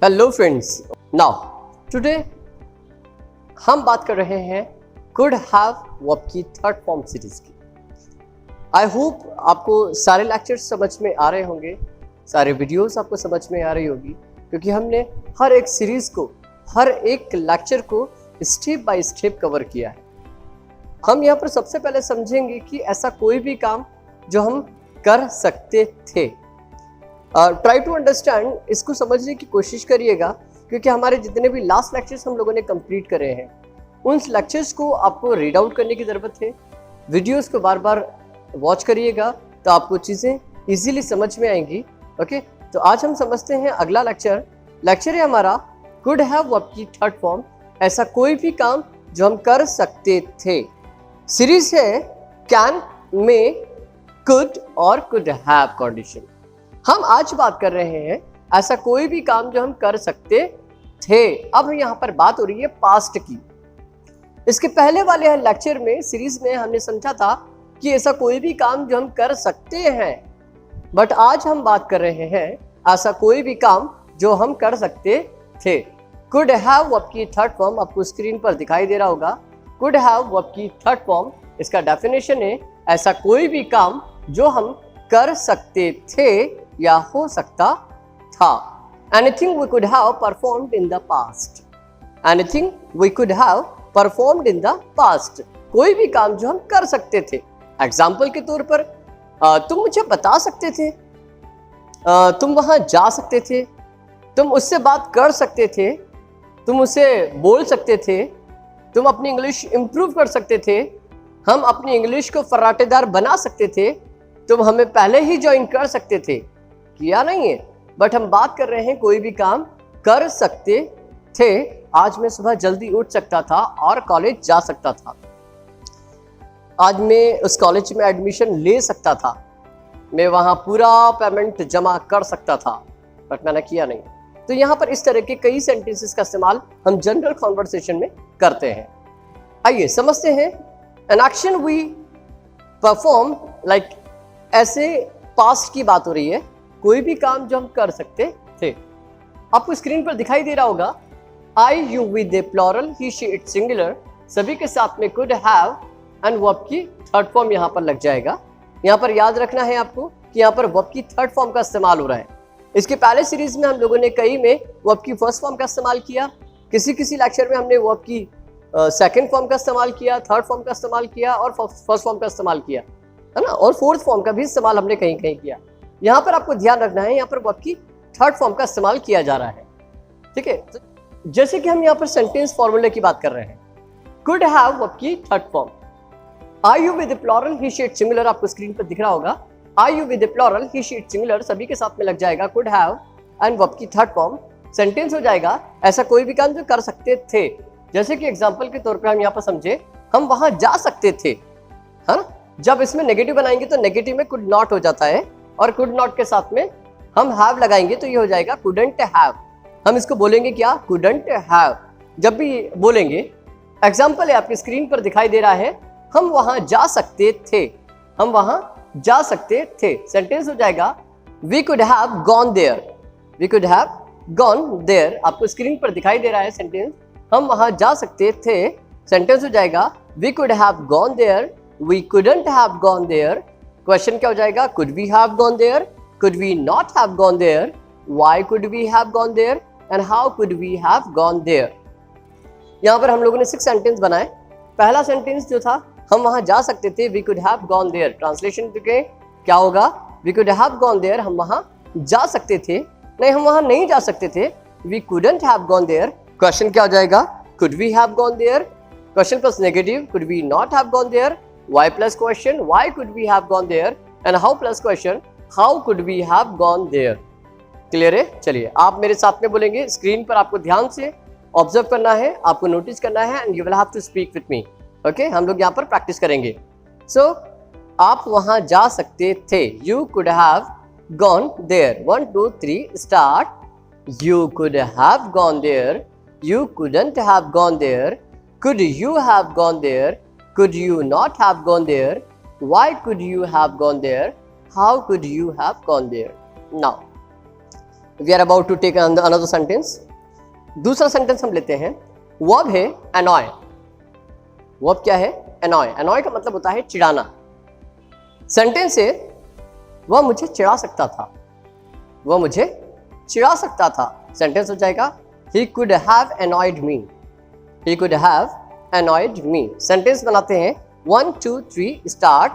Hello friends, now today हम बात कर रहे हैं कुड हैव वर्ब की थर्ड फॉर्म सीरीज की। आई होप आपको सारे लेक्चर्स समझ में आ रहे होंगे, सारे वीडियोस आपको समझ में आ रही होगी, क्योंकि हमने हर एक सीरीज को, हर एक लेक्चर को स्टेप बाय स्टेप कवर किया है। हम यहाँ पर सबसे पहले समझेंगे कि ऐसा कोई भी काम जो हम कर सकते थे। ट्राई टू अंडरस्टैंड, इसको समझने की कोशिश करिएगा, क्योंकि हमारे जितने भी लास्ट लेक्चर्स हम लोगों ने कंप्लीट करे हैं, उन लेक्चर्स को आपको रीड आउट करने की ज़रूरत है। वीडियोस को बार बार वॉच करिएगा तो आपको चीज़ें इजीली समझ में आएंगी। ओके, तो आज हम समझते हैं अगला लेक्चर है हमारा कुड हैव वर्ब की थर्ड फॉर्म, ऐसा कोई भी काम जो हम कर सकते थे। सीरीज है कैन, मे, कुड और कुड हैव कंडीशन। हम आज बात कर रहे हैं ऐसा कोई भी काम जो हम कर सकते थे। अब यहाँ पर बात हो रही है पास्ट की। इसके पहले वाले लेक्चर में, सीरीज में हमने समझा था कि ऐसा कोई भी काम जो हम कर सकते हैं, बट आज हम बात कर रहे हैं ऐसा कोई भी काम जो हम कर सकते थे। कुड हैव वर्ब की थर्ड फॉर्म आपको स्क्रीन पर दिखाई दे रहा होगा। कुड हैव वर्ब की थर्ड फॉर्म, इसका डेफिनेशन है ऐसा कोई भी काम जो हम कर सकते थे या हो सकता था। Anything we could have performed in the past. Anything we could have performed in the past. कोई भी काम जो हम कर सकते थे। एग्जाम्पल के तौर पर तुम मुझे बता सकते थे, तुम वहां जा सकते थे, तुम उससे बात कर सकते थे, तुम उसे बोल सकते थे, तुम अपनी इंग्लिश इम्प्रूव कर सकते थे, हम अपनी इंग्लिश को फर्राटेदार बना सकते थे, तुम हमें पहले ही ज्वाइन कर सकते थे। किया नहीं है, बट हम बात कर रहे हैं कोई भी काम कर सकते थे। आज मैं सुबह जल्दी उठ सकता था और कॉलेज जा सकता था। आज मैं उस कॉलेज में एडमिशन ले सकता था, मैं वहां पूरा पेमेंट जमा कर सकता था, बट मैंने किया नहीं। तो यहाँ पर इस तरह के कई सेंटेंसेस का इस्तेमाल हम जनरल कॉन्वर्सेशन में करते हैं। आइए समझते हैं। An action we perform, like ऐसे पास्ट की बात हो रही है, कोई भी काम जो हम कर सकते थे। आपको स्क्रीन पर दिखाई दे रहा होगा I, you, we, they plural, he, she, it singular, सभी के साथ में कुड हैव एंड वर्ब की थर्ड फॉर्म यहाँ पर लग जाएगा। यहाँ पर याद रखना है आपको कि यहाँ पर वर्ब की थर्ड फॉर्म का इस्तेमाल हो रहा है। इसके पहले सीरीज में हम लोगों ने कई में वर्ब की फर्स्ट फॉर्म का इस्तेमाल किया, किसी लेक्चर में हमने वर्ब की सेकेंड फॉर्म का इस्तेमाल किया, थर्ड फॉर्म का इस्तेमाल किया और फर्स्ट फॉर्म का इस्तेमाल किया, है ना, और फोर्थ फॉर्म का भी इस्तेमाल हमने कहीं कहीं किया। यहाँ पर आपको ध्यान रखना है, यहाँ पर वर्ब की थर्ड फॉर्म का इस्तेमाल किया जा रहा है। ठीक है, तो जैसे कि हम यहाँ पर सेंटेंस फॉर्मूले की बात कर रहे हैं, कुड हैव वर्ब की third form. I, you, with plural, he, she, it singular, आपको स्क्रीन पर दिख रहा होगा। I, you, with plural, he, she, it singular, सभी के साथ में लग जाएगा कुड हैव एंड वर्ब की थर्ड फॉर्म। सेंटेंस हो जाएगा ऐसा कोई भी काम जो कर सकते थे। जैसे कि एग्जाम्पल के तौर पर हम यहाँ पर समझे, हम वहां जा सकते थे, है ना। जब इसमें नेगेटिव बनाएंगे तो नेगेटिव में कुड नॉट हो जाता है, और कुड नॉट के साथ में हम हैव लगाएंगे तो ये हो जाएगा कुडंट हैव। हम इसको बोलेंगे क्या, कुडंट हैव। जब भी बोलेंगे, एग्जाम्पल है आपकी स्क्रीन पर दिखाई दे रहा है, हम वहां जा सकते थे, हम वहां जा सकते थे। सेंटेंस हो जाएगा we could have gone there, we could have gone there, आपको स्क्रीन पर दिखाई दे रहा है सेंटेंस, हम वहां जा सकते थे। सेंटेंस हो जाएगा we could have gone there, we couldn't have gone there. Question क्या हो जाएगा, could we have gone there, could we not have gone there, why could we have gone there and how could we have gone there. यहाँ पर हम लोगों ने 6 sentence बनाए। पहला सेंटेंस जो था, हम वहां जा सकते थे, we could have gone there. Translation के क्या होगा, we could have gone there, हम वहां जा सकते थे, नहीं हम वहां नहीं जा सकते थे, we couldn't have gone there. Question क्या हो जाएगा, could we have gone there, question plus negative, could we not have gone there, why plus question, why could we have gone there, and how plus question, how could we have gone there। Clear है? चलिए आप मेरे साथ में बोलेंगे। Screen पर आपको ध्यान से ऑब्जर्व करना है, आपको नोटिस करना है, and you will have to speak with me. Okay, हम लोग यहाँ पर प्रैक्टिस करेंगे। सो आप वहां जा सकते थे, you could have gone there. 1 2 3 start. You could have gone there, you couldn't have gone there, could you have gone there, could you not have gone there, why could you have gone there, how could you have gone there। now we are about to take another sentence. दूसरा sentence हम लेते हैं, verb है annoy। Verb क्या है? annoy। annoy का मतलब होता है चिढ़ाना। सेंटेंस है, वह मुझे चिढ़ा सकता था। वह मुझे चिढ़ा सकता था। सेंटेंस हो जाएगा he could have annoyed me। he could have annoyed me। Sentence बनाते हैं 1 2 3 start.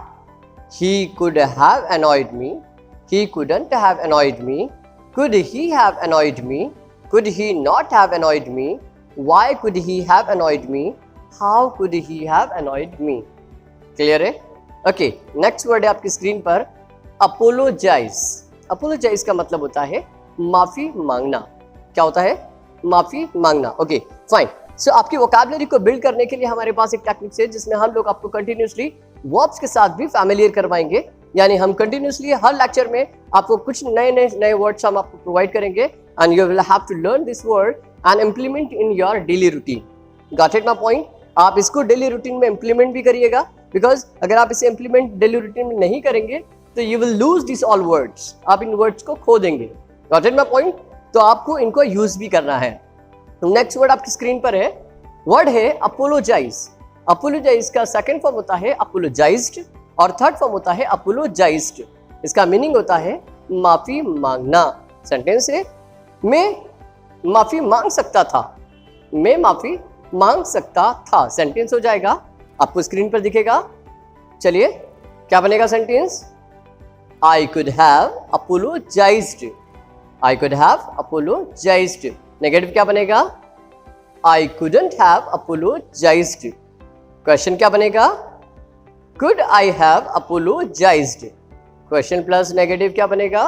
he could have annoyed me, he couldn't have annoyed me, could he have annoyed me, could he not have annoyed me, why could he have annoyed me, how could he have annoyed me। Clear है? Okay, next word है आपकी screen पर apologise. Apologise का मतलब होता है माफी मांगना। क्या होता है? माफी मांगना। Okay fine. सो आपकी वोकैबुलरी को बिल्ड करने के लिए हमारे पास एक टेक्निक्स है जिसमें हम लोग आपको कंटिन्यूसली वर्ब्स के साथ भी फैमिलियर करवाएंगे। यानी हम कंटिन्यूसली हर लेक्चर में आपको कुछ नए वर्ड्स हम आपको प्रोवाइड करेंगे and you will have to learn this word and implement in your daily routine. Got it my point? आप इसको डेली रूटीन में इम्प्लीमेंट भी करिएगा, बिकॉज अगर आप इसे इम्प्लीमेंट डेली रूटीन में नहीं करेंगे तो you will lose this all words. आप इन वर्ड्स को खो देंगे। Got it my point? तो आपको इनको यूज भी करना है। नेक्स्ट वर्ड आपकी स्क्रीन पर है, वर्ड है अपोलोजाइज। अपोलोजाइज का सेकंड फॉर्म होता है अपोलोजाइज्ड और थर्ड फॉर्म होता है अपोलोजाइज्ड। इसका मीनिंग होता है माफी मांगना। सेंटेंस है, मैं माफी मांग सकता था। मैं माफी मांग सकता था। सेंटेंस हो जाएगा, आपको स्क्रीन पर दिखेगा। चलिए क्या बनेगा sentence? I could have apologised. I could have apologised. Negative क्या बनेगा? I couldn't have apologised. Question क्या बनेगा? Could I have apologised. Question plus negative क्या बनेगा?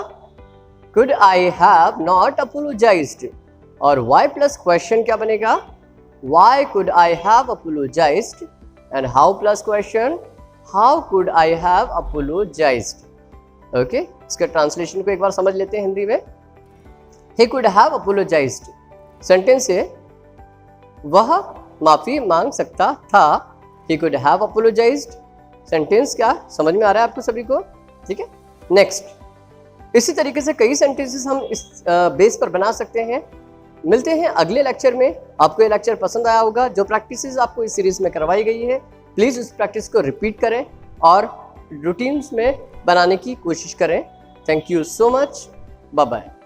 Could I have not apologised. और वाई प्लस क्वेश्चन क्या बनेगा? Y could I have apologised. And how plus question, how could I have apologised. Okay, इसका translation को एक बार समझ लेते हैं हिंदी में। he could have apologized। Sentence है, वह माफी मांग सकता था। he could have apologized। Sentence क्या समझ में आ रहा है आपको सभी को? ठीक है। नेक्स्ट, इसी तरीके से कई सेंटेंसेस हम इस बेस पर बना सकते हैं। मिलते हैं अगले लेक्चर में। आपको ये लेक्चर पसंद आया होगा। जो प्रैक्टिसेस आपको इस सीरीज में करवाई गई है, प्लीज़ उस प्रैक्टिस को रिपीट करें और रूटीन्स में बनाने की कोशिश करें। Thank you so much. Bye bye.